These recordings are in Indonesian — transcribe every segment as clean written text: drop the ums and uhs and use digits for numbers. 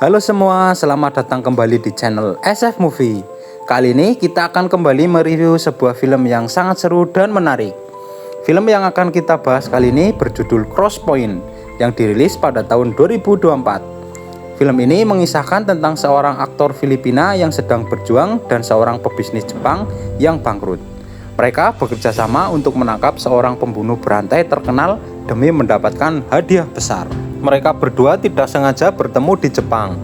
Halo semua, selamat datang kembali di channel SF Movie. Kali ini kita akan kembali mereview sebuah film yang sangat seru dan menarik. Film yang akan kita bahas kali ini berjudul Crosspoint yang dirilis pada tahun 2024. Film ini mengisahkan tentang seorang aktor Filipina yang sedang berjuang dan seorang pebisnis Jepang yang bangkrut. Mereka bekerja sama untuk menangkap seorang pembunuh berantai terkenal demi mendapatkan hadiah besar. Mereka berdua tidak sengaja bertemu di Jepang,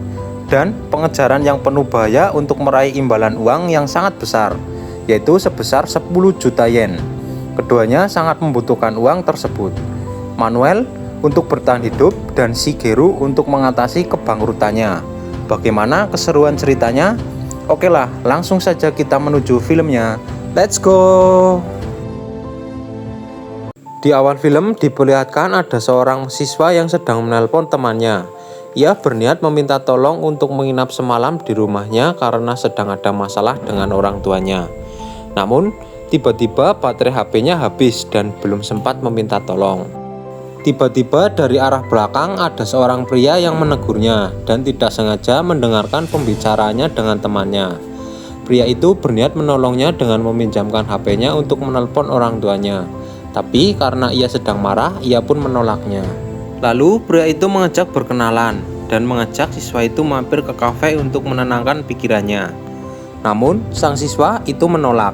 dan pengejaran yang penuh bahaya untuk meraih imbalan uang yang sangat besar, yaitu sebesar 10 juta yen. Keduanya sangat membutuhkan uang tersebut. Manuel untuk bertahan hidup dan Shigeru untuk mengatasi kebangkrutannya. Bagaimana keseruan ceritanya? Oke lah, langsung saja kita menuju filmnya. Let's go! Di awal film diperlihatkan ada seorang siswa yang sedang menelpon temannya. Ia berniat meminta tolong untuk menginap semalam di rumahnya karena sedang ada masalah dengan orang tuanya. Namun, tiba-tiba baterai HP-nya habis dan belum sempat meminta tolong. Tiba-tiba dari arah belakang ada seorang pria yang menegurnya dan tidak sengaja mendengarkan pembicaraannya dengan temannya. Pria itu berniat menolongnya dengan meminjamkan HP-nya untuk menelpon orang tuanya. Tapi karena ia sedang marah, ia pun menolaknya. Lalu pria itu mengajak berkenalan dan mengajak siswa itu mampir ke kafe untuk menenangkan pikirannya. Namun sang siswa itu menolak.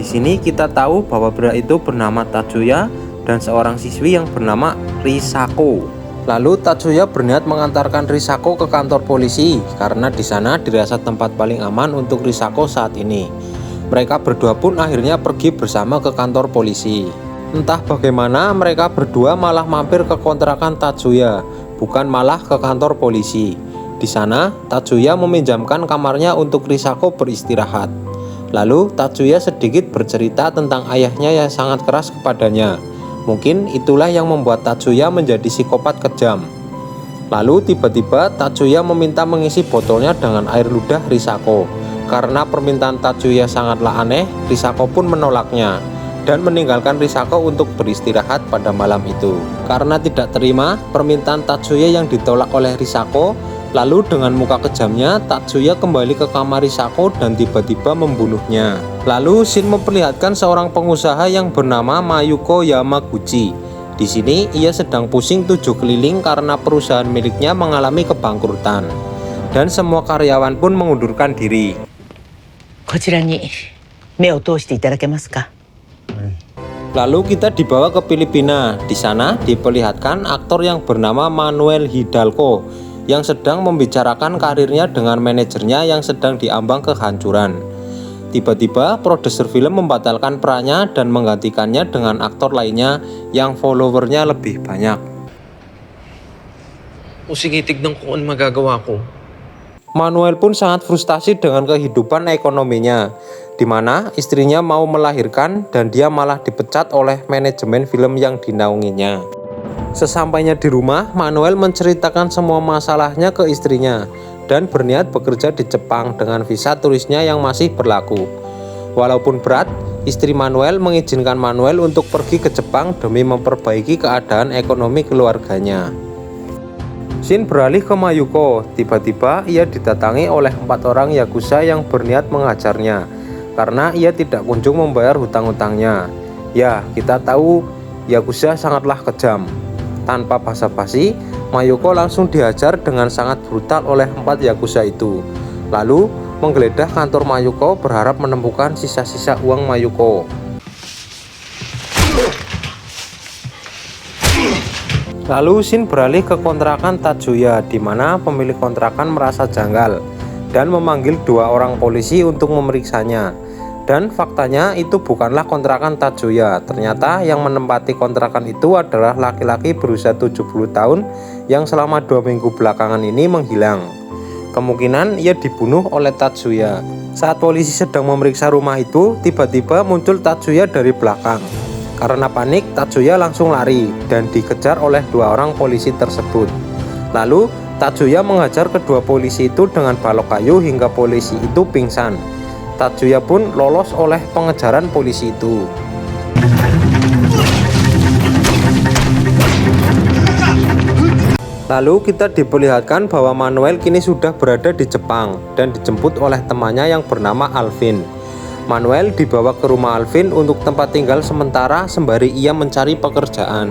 Di sini kita tahu bahwa pria itu bernama Tatsuya dan seorang siswi yang bernama Risako. Lalu Tatsuya berniat mengantarkan Risako ke kantor polisi karena di sana dirasa tempat paling aman untuk Risako saat ini. Mereka berdua pun akhirnya pergi bersama ke kantor polisi. Entah bagaimana mereka berdua malah mampir ke kontrakan Tatsuya, bukan malah ke kantor polisi. Di sana, Tatsuya meminjamkan kamarnya untuk Risako beristirahat. Lalu, Tatsuya sedikit bercerita tentang ayahnya yang sangat keras kepadanya. Mungkin itulah yang membuat Tatsuya menjadi psikopat kejam. Lalu, tiba-tiba Tatsuya meminta mengisi botolnya dengan air ludah Risako. Karena permintaan Tatsuya sangatlah aneh, Risako pun menolaknya dan meninggalkan Risako untuk beristirahat pada malam itu. Karena tidak terima permintaan Tatsuya yang ditolak oleh Risako, lalu dengan muka kejamnya Tatsuya kembali ke kamar Risako dan tiba-tiba membunuhnya. Lalu scene memperlihatkan seorang pengusaha yang bernama Mayuko Yamaguchi. Di sini ia sedang pusing 7 keliling karena perusahaan miliknya mengalami kebangkrutan dan semua karyawan pun mengundurkan diri. こちらに目を通していただけますか? Lalu kita dibawa ke Filipina. Di sana diperlihatkan aktor yang bernama Manuel Hidalgo yang sedang membicarakan karirnya dengan manajernya yang sedang diambang kehancuran. Tiba-tiba produser film membatalkan perannya dan menggantikannya dengan aktor lainnya yang followernya lebih banyak. O sige, tignan ko ano magagawa ko. Manuel pun sangat frustasi dengan kehidupan ekonominya, di mana istrinya mau melahirkan dan dia malah dipecat oleh manajemen film yang dinaunginya. Sesampainya di rumah, Manuel menceritakan semua masalahnya ke istrinya dan berniat bekerja di Jepang dengan visa turisnya yang masih berlaku. Walaupun berat, istri Manuel mengizinkan Manuel untuk pergi ke Jepang demi memperbaiki keadaan ekonomi keluarganya. Scene beralih ke Mayuko. Tiba-tiba ia didatangi oleh 4 orang Yakuza yang berniat mengajarnya karena ia tidak kunjung membayar hutang-hutangnya. Ya, kita tahu Yakuza sangatlah kejam. Tanpa basa-basi, Mayuko langsung dihajar dengan sangat brutal oleh 4 Yakuza itu. Lalu menggeledah kantor Mayuko berharap menemukan sisa-sisa uang Mayuko. Lalu scene beralih ke kontrakan Tatsuya, di mana pemilik kontrakan merasa janggal dan memanggil 2 orang polisi untuk memeriksanya. Dan faktanya itu bukanlah kontrakan Tatsuya. Ternyata yang menempati kontrakan itu adalah laki-laki berusia 70 tahun yang selama 2 minggu belakangan ini menghilang. Kemungkinan ia dibunuh oleh Tatsuya. Saat polisi sedang memeriksa rumah itu, tiba-tiba muncul Tatsuya dari belakang. Karena panik, Tatsuya langsung lari dan dikejar oleh 2 orang polisi tersebut. Lalu, Tatsuya mengajar kedua polisi itu dengan balok kayu hingga polisi itu pingsan. Tatsuya pun lolos oleh pengejaran polisi itu. Lalu kita diperlihatkan bahwa Manuel kini sudah berada di Jepang dan dijemput oleh temannya yang bernama Alvin. Manuel dibawa ke rumah Alvin untuk tempat tinggal sementara sembari ia mencari pekerjaan.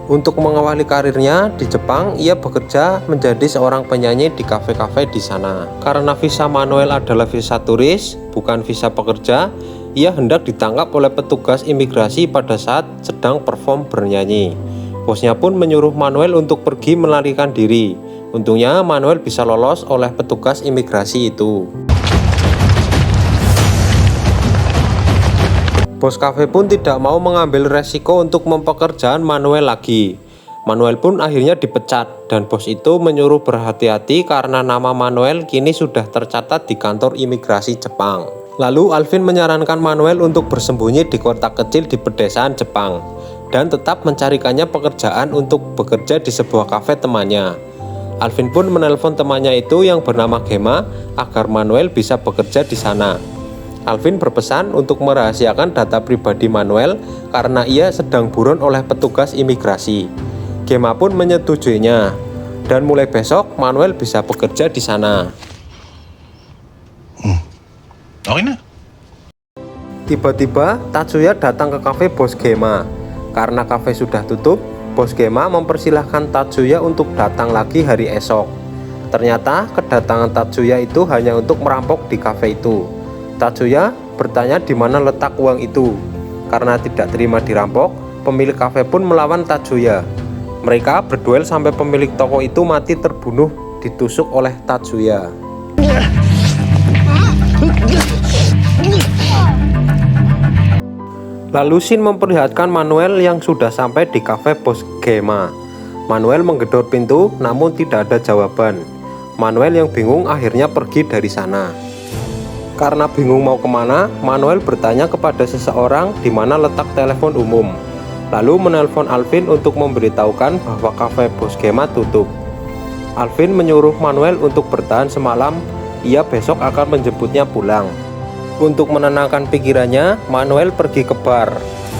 Untuk mengawali karirnya di Jepang, ia bekerja menjadi seorang penyanyi di kafe-kafe di sana. Karena visa Manuel adalah visa turis, bukan visa pekerja, ia hendak ditangkap oleh petugas imigrasi pada saat sedang perform bernyanyi. Bosnya pun menyuruh Manuel untuk pergi melarikan diri. Untungnya Manuel bisa lolos oleh petugas imigrasi itu. Bos kafe pun tidak mau mengambil resiko untuk mempekerjakan Manuel lagi. Manuel pun akhirnya dipecat dan bos itu menyuruh berhati-hati karena nama Manuel kini sudah tercatat di kantor imigrasi Jepang. Lalu Alvin menyarankan Manuel untuk bersembunyi di kota kecil di pedesaan Jepang dan tetap mencarikannya pekerjaan untuk bekerja di sebuah kafe temannya. Alvin pun menelpon temannya itu yang bernama Gema agar Manuel bisa bekerja di sana. Alvin berpesan untuk merahasiakan data pribadi Manuel karena ia sedang buron oleh petugas imigrasi. Gema pun menyetujuinya, dan mulai besok Manuel bisa bekerja di sana. Oke nah. Tiba-tiba Tatsuya datang ke kafe bos Gema. Karena kafe sudah tutup, bos Gema mempersilahkan Tatsuya untuk datang lagi hari esok. Ternyata kedatangan Tatsuya itu hanya untuk merampok di kafe itu. Tatsuya bertanya di mana letak uang itu. Karena tidak terima dirampok, pemilik kafe pun melawan Tatsuya. Mereka berduel sampai pemilik toko itu mati terbunuh ditusuk oleh Tatsuya. Lalu Shin memperlihatkan Manuel yang sudah sampai di kafe bos Gema. Manuel menggedor pintu namun tidak ada jawaban. Manuel yang bingung akhirnya pergi dari sana. Karena bingung mau kemana, Manuel bertanya kepada seseorang di mana letak telepon umum. Lalu menelpon Alvin untuk memberitahukan bahwa kafe bos Gema tutup. Alvin menyuruh Manuel untuk bertahan semalam, ia besok akan menjemputnya pulang. Untuk menenangkan pikirannya, Manuel pergi ke bar.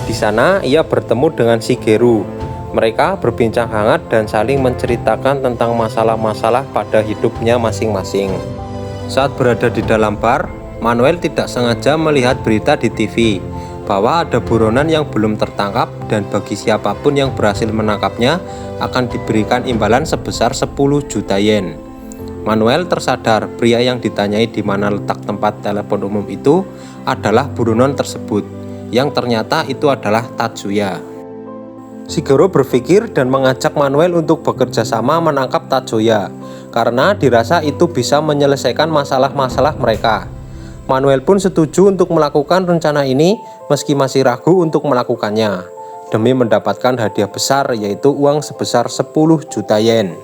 Di sana ia bertemu dengan Shigeru. Mereka berbincang hangat dan saling menceritakan tentang masalah-masalah pada hidupnya masing-masing. Saat berada di dalam bar, Manuel tidak sengaja melihat berita di TV bahwa ada buronan yang belum tertangkap dan bagi siapapun yang berhasil menangkapnya akan diberikan imbalan sebesar 10 juta yen. Manuel tersadar pria yang ditanyai di mana letak tempat telepon umum itu adalah buronan tersebut, yang ternyata itu adalah Tatsuya. Shigeru berpikir dan mengajak Manuel untuk bekerja sama menangkap Tatsuya karena dirasa itu bisa menyelesaikan masalah-masalah mereka. Manuel pun setuju untuk melakukan rencana ini meski masih ragu untuk melakukannya demi mendapatkan hadiah besar yaitu uang sebesar 10 juta yen.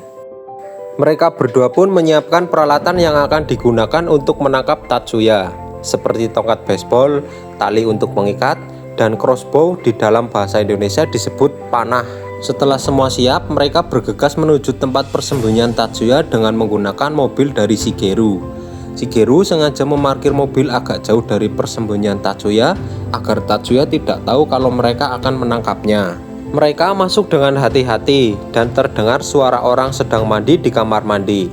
Mereka berdua pun menyiapkan peralatan yang akan digunakan untuk menangkap Tatsuya seperti tongkat baseball, tali untuk mengikat, dan crossbow di dalam bahasa Indonesia disebut panah. Setelah semua siap, mereka bergegas menuju tempat persembunyian Tatsuya dengan menggunakan mobil dari Shigeru. Shigeru sengaja memarkir mobil agak jauh dari persembunyian Tatsuya agar Tatsuya tidak tahu kalau mereka akan menangkapnya. Mereka masuk dengan hati-hati dan terdengar suara orang sedang mandi di kamar mandi.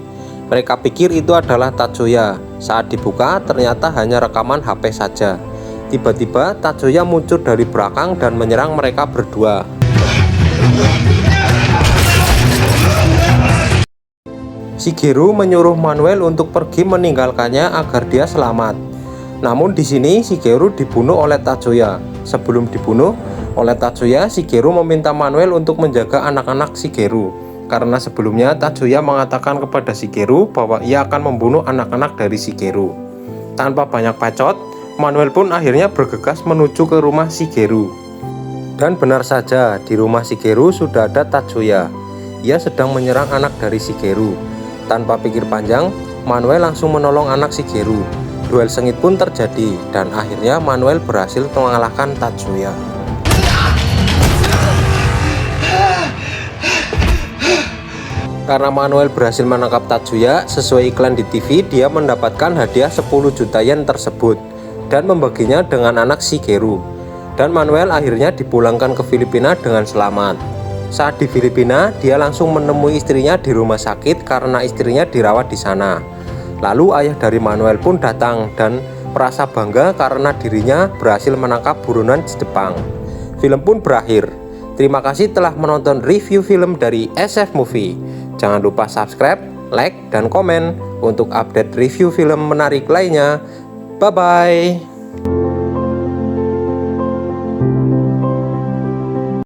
Mereka pikir itu adalah Tatsuya. Saat dibuka ternyata hanya rekaman HP saja. Tiba-tiba Tatsuya muncul dari belakang dan menyerang mereka berdua. Shigeru menyuruh Manuel untuk pergi meninggalkannya agar dia selamat. Namun di sini Shigeru dibunuh oleh Tatsuya. Sebelum dibunuh oleh Tatsuya, Shigeru meminta Manuel untuk menjaga anak-anak Shigeru. Karena sebelumnya Tatsuya mengatakan kepada Shigeru bahwa ia akan membunuh anak-anak dari Shigeru. Tanpa banyak bacot, Manuel pun akhirnya bergegas menuju ke rumah Shigeru. Dan benar saja, di rumah Shigeru sudah ada Tatsuya. Ia sedang menyerang anak dari Shigeru. Tanpa pikir panjang, Manuel langsung menolong anak Shigeru. Duel sengit pun terjadi dan akhirnya Manuel berhasil mengalahkan Tatsuya. Karena Manuel berhasil menangkap Tatsuya, sesuai iklan di TV, dia mendapatkan hadiah 10 juta yen tersebut dan membaginya dengan anak Shigeru. Dan Manuel akhirnya dipulangkan ke Filipina dengan selamat. Saat di Filipina, dia langsung menemui istrinya di rumah sakit karena istrinya dirawat di sana. Lalu ayah dari Manuel pun datang dan merasa bangga karena dirinya berhasil menangkap buronan Jepang. Film pun berakhir. Terima kasih telah menonton review film dari SF Movie. Jangan lupa subscribe, like, dan komen untuk update review film menarik lainnya. Bye-bye.